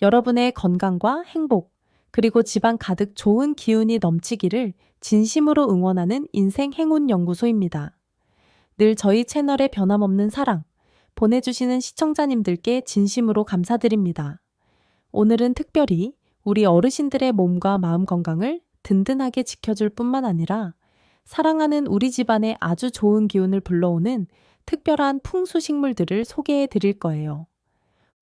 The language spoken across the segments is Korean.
여러분의 건강과 행복, 그리고 집안 가득 좋은 기운이 넘치기를 진심으로 응원하는 인생 행운 연구소입니다. 늘 저희 채널에 변함없는 사랑 보내주시는 시청자님들께 진심으로 감사드립니다. 오늘은 특별히 우리 어르신들의 몸과 마음 건강을 든든하게 지켜줄 뿐만 아니라 사랑하는 우리 집안에 아주 좋은 기운을 불러오는 특별한 풍수 식물들을 소개해 드릴 거예요.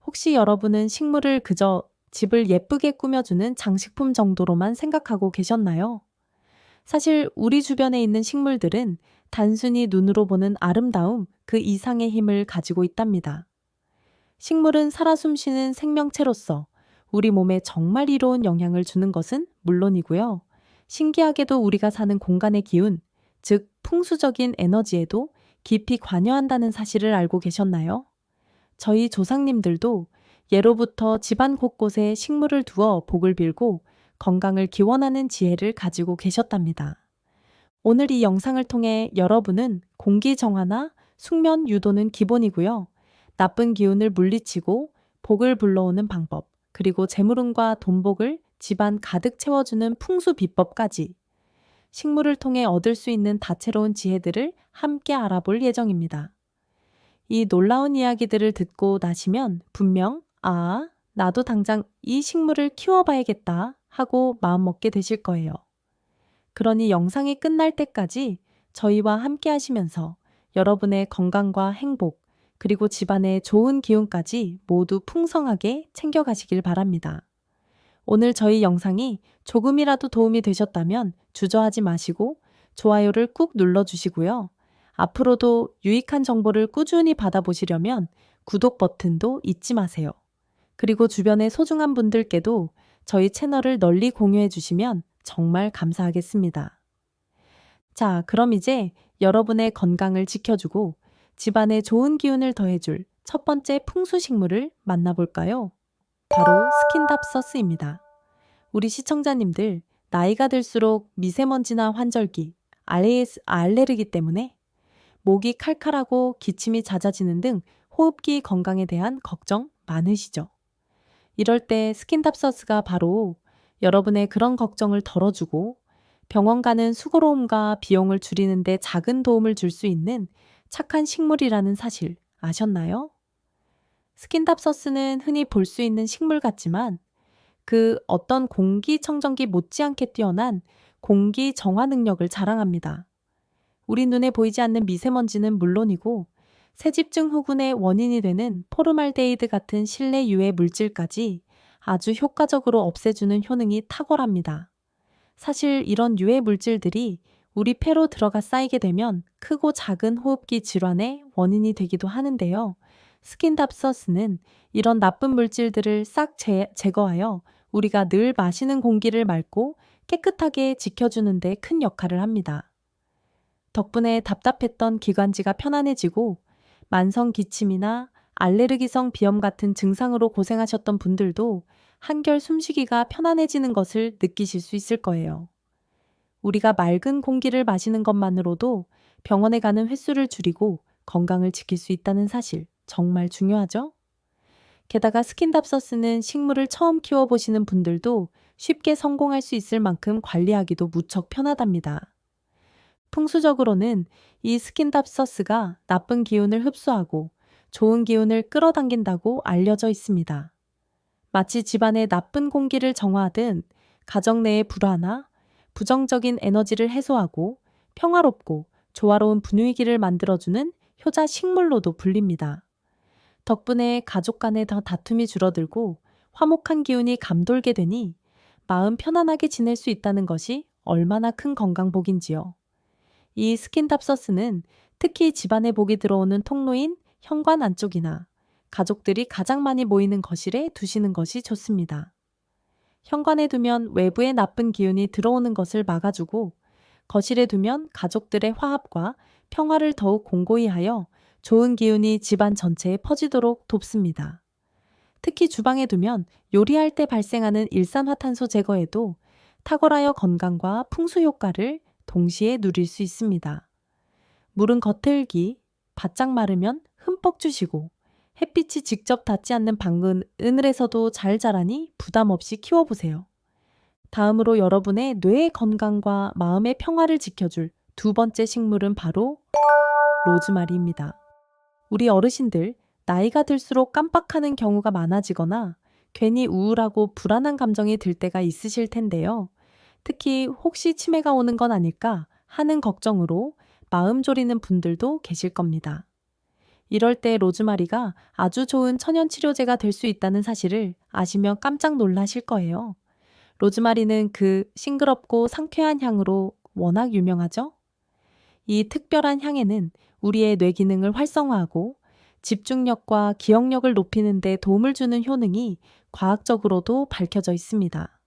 혹시 여러분은 식물을 그저 집을 예쁘게 꾸며주는 장식품 정도로만 생각하고 계셨나요? 사실 우리 주변에 있는 식물들은 단순히 눈으로 보는 아름다움 그 이상의 힘을 가지고 있답니다. 식물은 살아 숨쉬는 생명체로서 우리 몸에 정말 이로운 영향을 주는 것은 물론이고요. 신기하게도 우리가 사는 공간의 기운, 즉 풍수적인 에너지에도 깊이 관여한다는 사실을 알고 계셨나요? 저희 조상님들도 예로부터 집안 곳곳에 식물을 두어 복을 빌고 건강을 기원하는 지혜를 가지고 계셨답니다. 오늘 이 영상을 통해 여러분은 공기 정화나 숙면 유도는 기본이고요. 나쁜 기운을 물리치고 복을 불러오는 방법, 그리고 재물운과 돈복을 집안 가득 채워주는 풍수 비법까지 식물을 통해 얻을 수 있는 다채로운 지혜들을 함께 알아볼 예정입니다. 이 놀라운 이야기들을 듣고 나시면 분명 나도 당장 이 식물을 키워봐야겠다 하고 마음먹게 되실 거예요. 그러니 영상이 끝날 때까지 저희와 함께 하시면서 여러분의 건강과 행복, 그리고 집안의 좋은 기운까지 모두 풍성하게 챙겨가시길 바랍니다. 오늘 저희 영상이 조금이라도 도움이 되셨다면 주저하지 마시고 좋아요를 꾹 눌러주시고요. 앞으로도 유익한 정보를 꾸준히 받아보시려면 구독 버튼도 잊지 마세요. 그리고 주변의 소중한 분들께도 저희 채널을 널리 공유해 주시면 정말 감사하겠습니다. 자, 그럼 이제 여러분의 건강을 지켜주고 집안에 좋은 기운을 더해줄 첫 번째 풍수식물을 만나볼까요? 바로 스킨답서스입니다. 우리 시청자님들, 나이가 들수록 미세먼지나 환절기, 알레르기 때문에 목이 칼칼하고 기침이 잦아지는 등 호흡기 건강에 대한 걱정 많으시죠? 이럴 때 스킨답서스가 바로 여러분의 그런 걱정을 덜어주고 병원 가는 수고로움과 비용을 줄이는 데 작은 도움을 줄 수 있는 착한 식물이라는 사실 아셨나요? 스킨답서스는 흔히 볼 수 있는 식물 같지만 그 어떤 공기청정기 못지않게 뛰어난 공기 정화 능력을 자랑합니다. 우리 눈에 보이지 않는 미세먼지는 물론이고 새집중 호군의 원인이 되는 포르말데이드 같은 실내 유해 물질까지 아주 효과적으로 없애주는 효능이 탁월합니다. 사실 이런 유해 물질들이 우리 폐로 들어가 쌓이게 되면 크고 작은 호흡기 질환의 원인이 되기도 하는데요. 스킨답서스는 이런 나쁜 물질들을 싹 제거하여 우리가 늘 마시는 공기를 맑고 깨끗하게 지켜주는 데 큰 역할을 합니다. 덕분에 답답했던 기관지가 편안해지고 만성 기침이나 알레르기성 비염 같은 증상으로 고생하셨던 분들도 한결 숨쉬기가 편안해지는 것을 느끼실 수 있을 거예요. 우리가 맑은 공기를 마시는 것만으로도 병원에 가는 횟수를 줄이고 건강을 지킬 수 있다는 사실 정말 중요하죠? 게다가 스킨답서스는 식물을 처음 키워보시는 분들도 쉽게 성공할 수 있을 만큼 관리하기도 무척 편하답니다. 풍수적으로는 이 스킨답서스가 나쁜 기운을 흡수하고 좋은 기운을 끌어당긴다고 알려져 있습니다. 마치 집안의 나쁜 공기를 정화하듯 가정 내의 불화나 부정적인 에너지를 해소하고 평화롭고 조화로운 분위기를 만들어주는 효자 식물로도 불립니다. 덕분에 가족 간의 다툼이 줄어들고 화목한 기운이 감돌게 되니 마음 편안하게 지낼 수 있다는 것이 얼마나 큰 건강복인지요. 이 스킨답서스는 특히 집안에 복이 들어오는 통로인 현관 안쪽이나 가족들이 가장 많이 모이는 거실에 두시는 것이 좋습니다. 현관에 두면 외부의 나쁜 기운이 들어오는 것을 막아주고 거실에 두면 가족들의 화합과 평화를 더욱 공고히 하여 좋은 기운이 집안 전체에 퍼지도록 돕습니다. 특히 주방에 두면 요리할 때 발생하는 일산화탄소 제거에도 탁월하여 건강과 풍수 효과를 동시에 누릴 수 있습니다. 물은 겉을기, 바짝 마르면 흠뻑 주시고 햇빛이 직접 닿지 않는 방은 그늘에서도 잘 자라니 부담 없이 키워보세요. 다음으로 여러분의 뇌의 건강과 마음의 평화를 지켜줄 두 번째 식물은 바로 로즈마리입니다. 우리 어르신들 나이가 들수록 깜빡하는 경우가 많아지거나 괜히 우울하고 불안한 감정이 들 때가 있으실 텐데요. 특히 혹시 치매가 오는 건 아닐까 하는 걱정으로 마음 졸이는 분들도 계실 겁니다. 이럴 때 로즈마리가 아주 좋은 천연 치료제가 될 수 있다는 사실을 아시면 깜짝 놀라실 거예요. 로즈마리는 그 싱그럽고 상쾌한 향으로 워낙 유명하죠? 이 특별한 향에는 우리의 뇌 기능을 활성화하고 집중력과 기억력을 높이는 데 도움을 주는 효능이 과학적으로도 밝혀져 있습니다.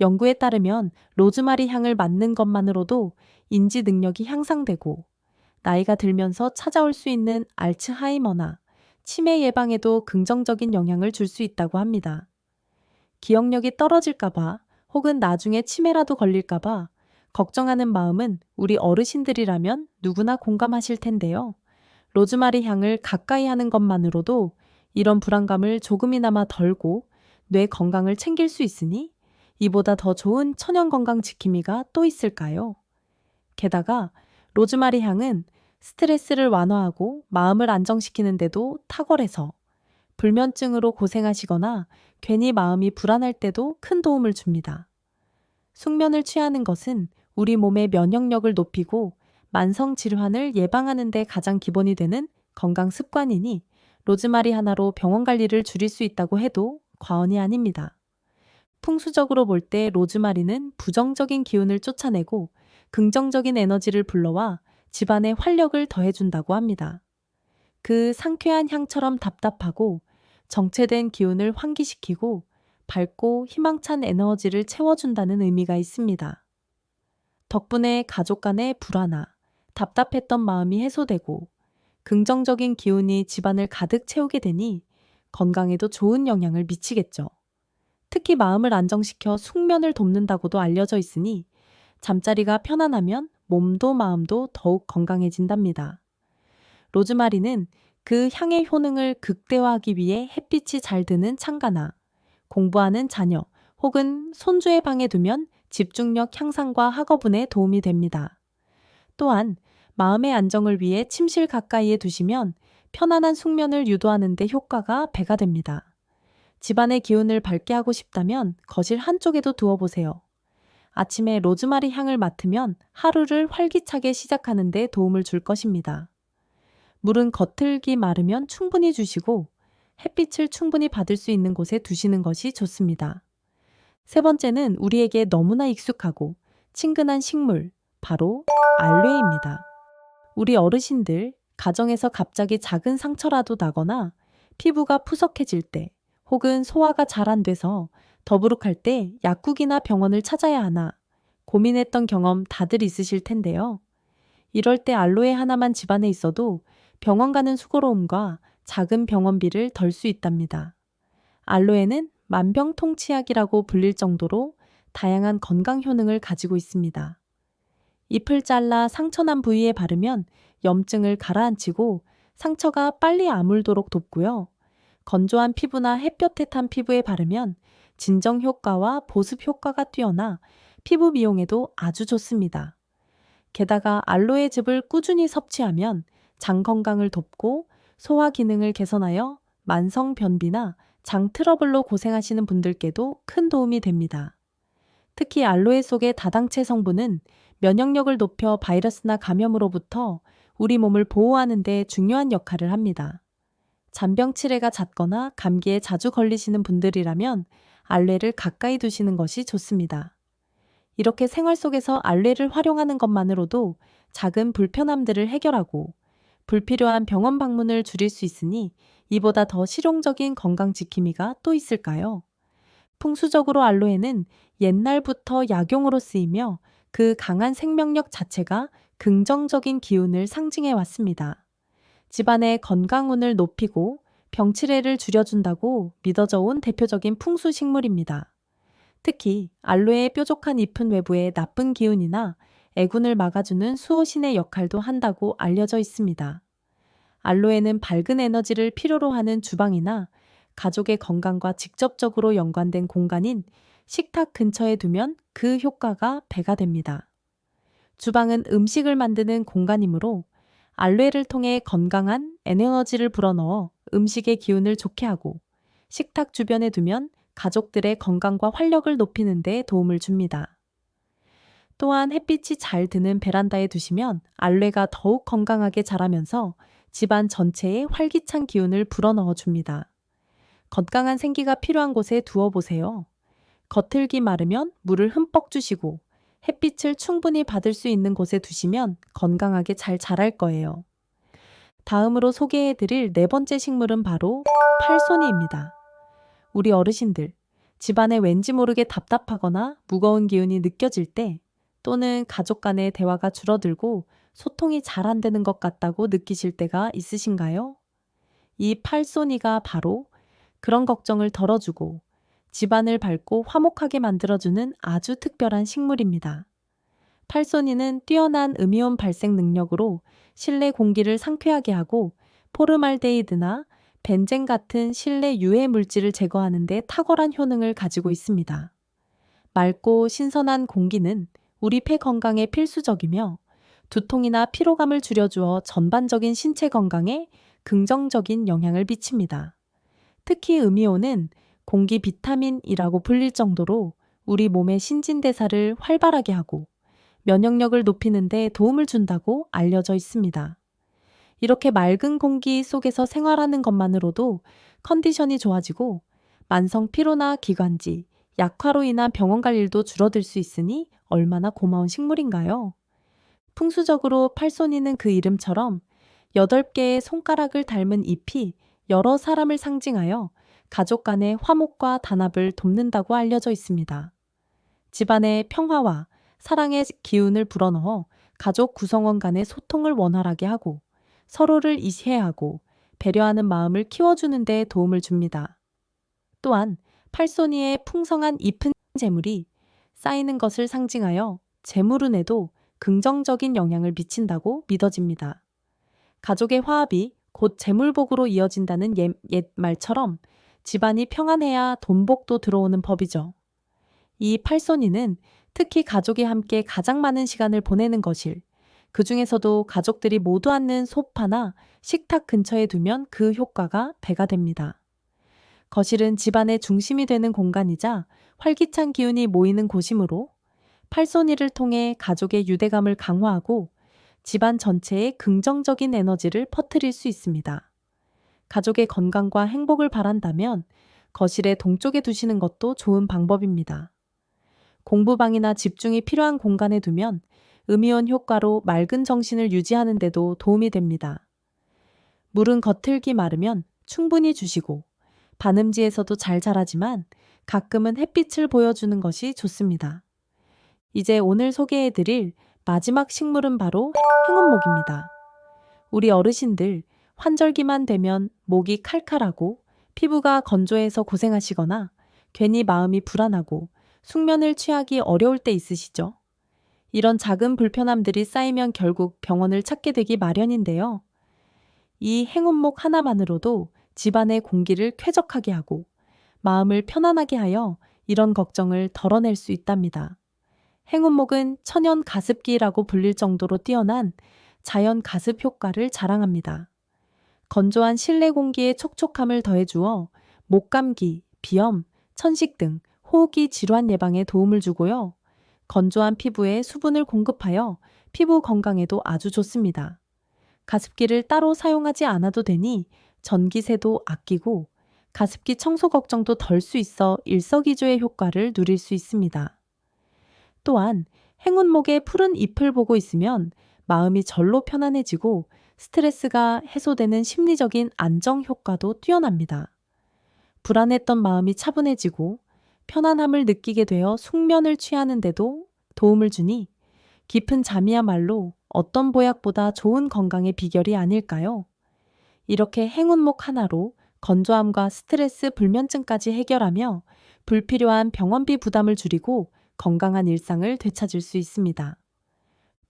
연구에 따르면 로즈마리 향을 맡는 것만으로도 인지 능력이 향상되고 나이가 들면서 찾아올 수 있는 알츠하이머나 치매 예방에도 긍정적인 영향을 줄 수 있다고 합니다. 기억력이 떨어질까봐 혹은 나중에 치매라도 걸릴까봐 걱정하는 마음은 우리 어르신들이라면 누구나 공감하실 텐데요. 로즈마리 향을 가까이 하는 것만으로도 이런 불안감을 조금이나마 덜고 뇌 건강을 챙길 수 있으니 이보다 더 좋은 천연 건강 지킴이가 또 있을까요? 게다가 로즈마리 향은 스트레스를 완화하고 마음을 안정시키는데도 탁월해서 불면증으로 고생하시거나 괜히 마음이 불안할 때도 큰 도움을 줍니다. 숙면을 취하는 것은 우리 몸의 면역력을 높이고 만성 질환을 예방하는 데 가장 기본이 되는 건강 습관이니 로즈마리 하나로 병원 관리를 줄일 수 있다고 해도 과언이 아닙니다. 풍수적으로 볼 때 로즈마리는 부정적인 기운을 쫓아내고 긍정적인 에너지를 불러와 집안에 활력을 더해준다고 합니다. 그 상쾌한 향처럼 답답하고 정체된 기운을 환기시키고 밝고 희망찬 에너지를 채워준다는 의미가 있습니다. 덕분에 가족 간의 불안화, 답답했던 마음이 해소되고 긍정적인 기운이 집안을 가득 채우게 되니 건강에도 좋은 영향을 미치겠죠. 특히 마음을 안정시켜 숙면을 돕는다고도 알려져 있으니 잠자리가 편안하면 몸도 마음도 더욱 건강해진답니다. 로즈마리는 그 향의 효능을 극대화하기 위해 햇빛이 잘 드는 창가나 공부하는 자녀 혹은 손주의 방에 두면 집중력 향상과 학업운에 도움이 됩니다. 또한 마음의 안정을 위해 침실 가까이에 두시면 편안한 숙면을 유도하는 데 효과가 배가 됩니다. 집안의 기운을 밝게 하고 싶다면 거실 한쪽에도 두어보세요. 아침에 로즈마리 향을 맡으면 하루를 활기차게 시작하는 데 도움을 줄 것입니다. 물은 겉흙이 마르면 충분히 주시고 햇빛을 충분히 받을 수 있는 곳에 두시는 것이 좋습니다. 세 번째는 우리에게 너무나 익숙하고 친근한 식물, 바로 알로에입니다. 우리 어르신들, 가정에서 갑자기 작은 상처라도 나거나 피부가 푸석해질 때 혹은 소화가 잘 안 돼서 더부룩할 때 약국이나 병원을 찾아야 하나 고민했던 경험 다들 있으실 텐데요. 이럴 때 알로에 하나만 집안에 있어도 병원 가는 수고로움과 작은 병원비를 덜 수 있답니다. 알로에는 만병통치약이라고 불릴 정도로 다양한 건강 효능을 가지고 있습니다. 잎을 잘라 상처난 부위에 바르면 염증을 가라앉히고 상처가 빨리 아물도록 돕고요. 건조한 피부나 햇볕에 탄 피부에 바르면 진정 효과와 보습 효과가 뛰어나 피부 미용에도 아주 좋습니다. 게다가 알로에즙을 꾸준히 섭취하면 장 건강을 돕고 소화 기능을 개선하여 만성 변비나 장 트러블로 고생하시는 분들께도 큰 도움이 됩니다. 특히 알로에 속의 다당체 성분은 면역력을 높여 바이러스나 감염으로부터 우리 몸을 보호하는 데 중요한 역할을 합니다. 잔병 치레가 잦거나 감기에 자주 걸리시는 분들이라면 알로에를 가까이 두시는 것이 좋습니다. 이렇게 생활 속에서 알로에를 활용하는 것만으로도 작은 불편함들을 해결하고 불필요한 병원 방문을 줄일 수 있으니 이보다 더 실용적인 건강 지킴이가 또 있을까요? 풍수적으로 알로에는 옛날부터 약용으로 쓰이며 그 강한 생명력 자체가 긍정적인 기운을 상징해 왔습니다. 집안의 건강운을 높이고 병치레를 줄여준다고 믿어져 온 대표적인 풍수 식물입니다. 특히 알로에의 뾰족한 잎은 외부의 나쁜 기운이나 애군을 막아주는 수호신의 역할도 한다고 알려져 있습니다. 알로에는 밝은 에너지를 필요로 하는 주방이나 가족의 건강과 직접적으로 연관된 공간인 식탁 근처에 두면 그 효과가 배가 됩니다. 주방은 음식을 만드는 공간이므로 알로에를 통해 건강한 에너지를 불어넣어 음식의 기운을 좋게 하고 식탁 주변에 두면 가족들의 건강과 활력을 높이는 데 도움을 줍니다. 또한 햇빛이 잘 드는 베란다에 두시면 알로에가 더욱 건강하게 자라면서 집안 전체에 활기찬 기운을 불어넣어 줍니다. 건강한 생기가 필요한 곳에 두어보세요. 겉흙이 마르면 물을 흠뻑 주시고 햇빛을 충분히 받을 수 있는 곳에 두시면 건강하게 잘 자랄 거예요. 다음으로 소개해드릴 네 번째 식물은 바로 팔손이입니다. 우리 어르신들, 집안에 왠지 모르게 답답하거나 무거운 기운이 느껴질 때 또는 가족 간의 대화가 줄어들고 소통이 잘 안 되는 것 같다고 느끼실 때가 있으신가요? 이 팔손이가 바로 그런 걱정을 덜어주고 집안을 밝고 화목하게 만들어주는 아주 특별한 식물입니다. 팔손이는 뛰어난 음이온 발생 능력으로 실내 공기를 상쾌하게 하고 포르말데히드나 벤젠 같은 실내 유해 물질을 제거하는 데 탁월한 효능을 가지고 있습니다. 맑고 신선한 공기는 우리 폐 건강에 필수적이며 두통이나 피로감을 줄여주어 전반적인 신체 건강에 긍정적인 영향을 미칩니다. 특히 음이온은 공기 비타민이라고 불릴 정도로 우리 몸의 신진대사를 활발하게 하고 면역력을 높이는 데 도움을 준다고 알려져 있습니다. 이렇게 맑은 공기 속에서 생활하는 것만으로도 컨디션이 좋아지고 만성 피로나 기관지, 약화로 인한 병원 갈 일도 줄어들 수 있으니 얼마나 고마운 식물인가요? 풍수적으로 팔손이는 그 이름처럼 8개의 손가락을 닮은 잎이 여러 사람을 상징하여 가족 간의 화목과 단합을 돕는다고 알려져 있습니다. 집안의 평화와 사랑의 기운을 불어넣어 가족 구성원 간의 소통을 원활하게 하고 서로를 이해하고 배려하는 마음을 키워주는 데 도움을 줍니다. 또한 팔손이의 풍성한 잎은 재물이 쌓이는 것을 상징하여 재물운에도 긍정적인 영향을 미친다고 믿어집니다. 가족의 화합이 곧 재물복으로 이어진다는 옛말처럼 집안이 평안해야 돈복도 들어오는 법이죠. 이 팔손이는 특히 가족이 함께 가장 많은 시간을 보내는 거실, 그 중에서도 가족들이 모두 앉는 소파나 식탁 근처에 두면 그 효과가 배가 됩니다. 거실은 집안의 중심이 되는 공간이자 활기찬 기운이 모이는 곳이므로 팔손이를 통해 가족의 유대감을 강화하고 집안 전체에 긍정적인 에너지를 퍼뜨릴 수 있습니다. 가족의 건강과 행복을 바란다면 거실의 동쪽에 두시는 것도 좋은 방법입니다. 공부방이나 집중이 필요한 공간에 두면 음이온 효과로 맑은 정신을 유지하는 데도 도움이 됩니다. 물은 겉흙이 마르면 충분히 주시고 반음지에서도 잘 자라지만 가끔은 햇빛을 보여주는 것이 좋습니다. 이제 오늘 소개해드릴 마지막 식물은 바로 행운목입니다. 우리 어르신들 환절기만 되면 목이 칼칼하고 피부가 건조해서 고생하시거나 괜히 마음이 불안하고 숙면을 취하기 어려울 때 있으시죠? 이런 작은 불편함들이 쌓이면 결국 병원을 찾게 되기 마련인데요. 이 행운목 하나만으로도 집안의 공기를 쾌적하게 하고 마음을 편안하게 하여 이런 걱정을 덜어낼 수 있답니다. 행운목은 천연 가습기라고 불릴 정도로 뛰어난 자연 가습 효과를 자랑합니다. 건조한 실내 공기에 촉촉함을 더해주어 목감기, 비염, 천식 등 호흡기 질환 예방에 도움을 주고요. 건조한 피부에 수분을 공급하여 피부 건강에도 아주 좋습니다. 가습기를 따로 사용하지 않아도 되니 전기세도 아끼고 가습기 청소 걱정도 덜 수 있어 일석이조의 효과를 누릴 수 있습니다. 또한 행운목의 푸른 잎을 보고 있으면 마음이 절로 편안해지고 스트레스가 해소되는 심리적인 안정 효과도 뛰어납니다. 불안했던 마음이 차분해지고 편안함을 느끼게 되어 숙면을 취하는 데도 도움을 주니 깊은 잠이야말로 어떤 보약보다 좋은 건강의 비결이 아닐까요? 이렇게 행운목 하나로 건조함과 스트레스 불면증까지 해결하며 불필요한 병원비 부담을 줄이고 건강한 일상을 되찾을 수 있습니다.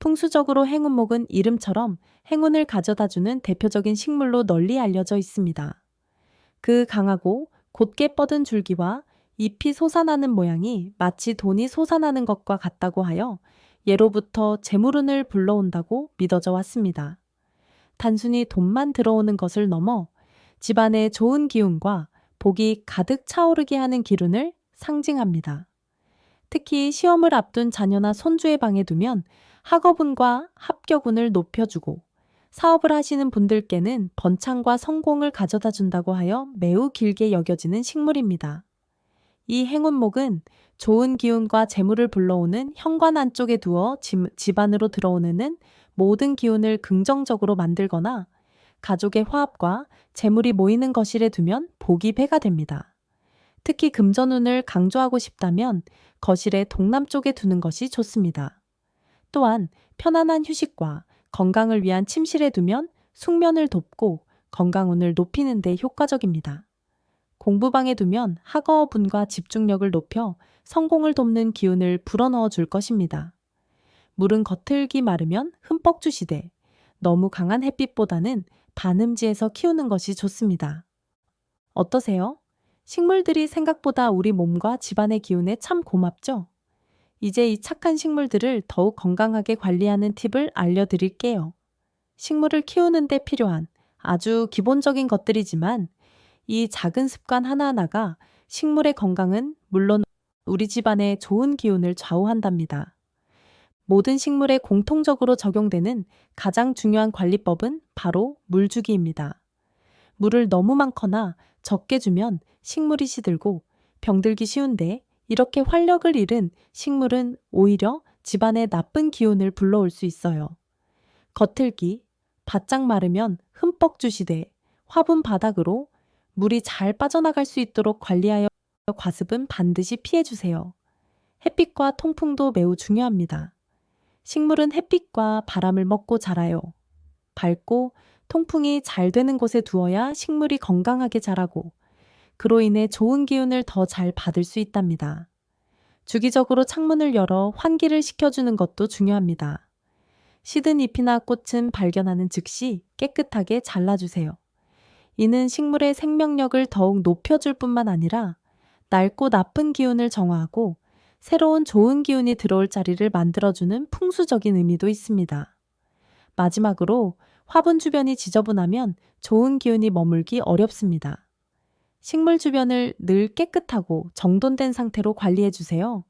풍수적으로 행운목은 이름처럼 행운을 가져다주는 대표적인 식물로 널리 알려져 있습니다. 그 강하고 곧게 뻗은 줄기와 잎이 솟아나는 모양이 마치 돈이 솟아나는 것과 같다고 하여 예로부터 재물운을 불러온다고 믿어져 왔습니다. 단순히 돈만 들어오는 것을 넘어 집안에 좋은 기운과 복이 가득 차오르게 하는 기운을 상징합니다. 특히 시험을 앞둔 자녀나 손주의 방에 두면 학업운과 합격운을 높여주고 사업을 하시는 분들께는 번창과 성공을 가져다 준다고 하여 매우 길게 여겨지는 식물입니다. 이 행운목은 좋은 기운과 재물을 불러오는 현관 안쪽에 두어 집안으로 들어오는 모든 기운을 긍정적으로 만들거나 가족의 화합과 재물이 모이는 거실에 두면 복이 배가 됩니다. 특히 금전운을 강조하고 싶다면 거실의 동남쪽에 두는 것이 좋습니다. 또한 편안한 휴식과 건강을 위한 침실에 두면 숙면을 돕고 건강운을 높이는 데 효과적입니다. 공부방에 두면 학업운과 집중력을 높여 성공을 돕는 기운을 불어넣어 줄 것입니다. 물은 겉흙이 마르면 흠뻑 주시되 너무 강한 햇빛보다는 반음지에서 키우는 것이 좋습니다. 어떠세요? 식물들이 생각보다 우리 몸과 집안의 기운에 참 고맙죠? 이제 이 착한 식물들을 더욱 건강하게 관리하는 팁을 알려드릴게요. 식물을 키우는 데 필요한 아주 기본적인 것들이지만 이 작은 습관 하나하나가 식물의 건강은 물론 우리 집안의 좋은 기운을 좌우한답니다. 모든 식물에 공통적으로 적용되는 가장 중요한 관리법은 바로 물주기입니다. 물을 너무 많거나 적게 주면 식물이 시들고 병들기 쉬운데 이렇게 활력을 잃은 식물은 오히려 집안에 나쁜 기운을 불러올 수 있어요. 겉흙이 바짝 마르면 흠뻑 주시되 화분 바닥으로 물이 잘 빠져나갈 수 있도록 관리하여 과습은 반드시 피해주세요. 햇빛과 통풍도 매우 중요합니다. 식물은 햇빛과 바람을 먹고 자라요. 밝고 통풍이 잘 되는 곳에 두어야 식물이 건강하게 자라고 그로 인해 좋은 기운을 더 잘 받을 수 있답니다. 주기적으로 창문을 열어 환기를 시켜주는 것도 중요합니다. 시든 잎이나 꽃은 발견하는 즉시 깨끗하게 잘라주세요. 이는 식물의 생명력을 더욱 높여줄 뿐만 아니라 낡고 나쁜 기운을 정화하고 새로운 좋은 기운이 들어올 자리를 만들어주는 풍수적인 의미도 있습니다. 마지막으로 화분 주변이 지저분하면 좋은 기운이 머물기 어렵습니다. 식물 주변을 늘 깨끗하고 정돈된 상태로 관리해주세요.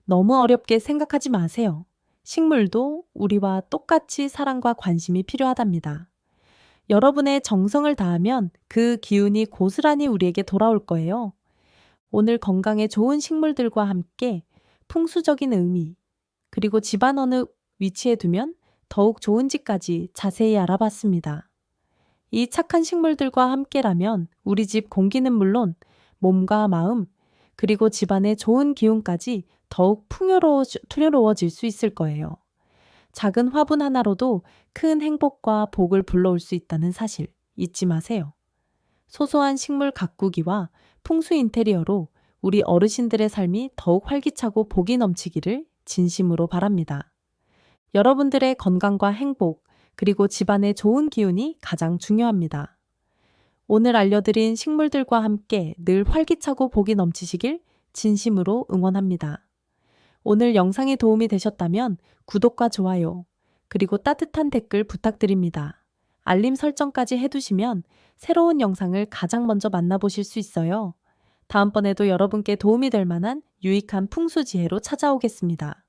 너무 어렵게 생각하지 마세요. 식물도 우리와 똑같이 사랑과 관심이 필요하답니다. 여러분의 정성을 다하면 그 기운이 고스란히 우리에게 돌아올 거예요. 오늘 건강에 좋은 식물들과 함께 풍수적인 의미, 그리고 집안 어느 위치에 두면 더욱 좋은지까지 자세히 알아봤습니다. 이 착한 식물들과 함께라면 우리 집 공기는 물론 몸과 마음, 그리고 집안의 좋은 기운까지 더욱 풍요로워질 수 있을 거예요. 작은 화분 하나로도 큰 행복과 복을 불러올 수 있다는 사실 잊지 마세요. 소소한 식물 가꾸기와 풍수 인테리어로 우리 어르신들의 삶이 더욱 활기차고 복이 넘치기를 진심으로 바랍니다. 여러분들의 건강과 행복, 그리고 집안의 좋은 기운이 가장 중요합니다. 오늘 알려드린 식물들과 함께 늘 활기차고 복이 넘치시길 진심으로 응원합니다. 오늘 영상이 도움이 되셨다면 구독과 좋아요, 그리고 따뜻한 댓글 부탁드립니다. 알림 설정까지 해두시면 새로운 영상을 가장 먼저 만나보실 수 있어요. 다음번에도 여러분께 도움이 될 만한 유익한 풍수지혜로 찾아오겠습니다.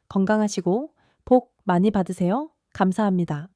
건강하시고 복 많이 받으세요. 감사합니다.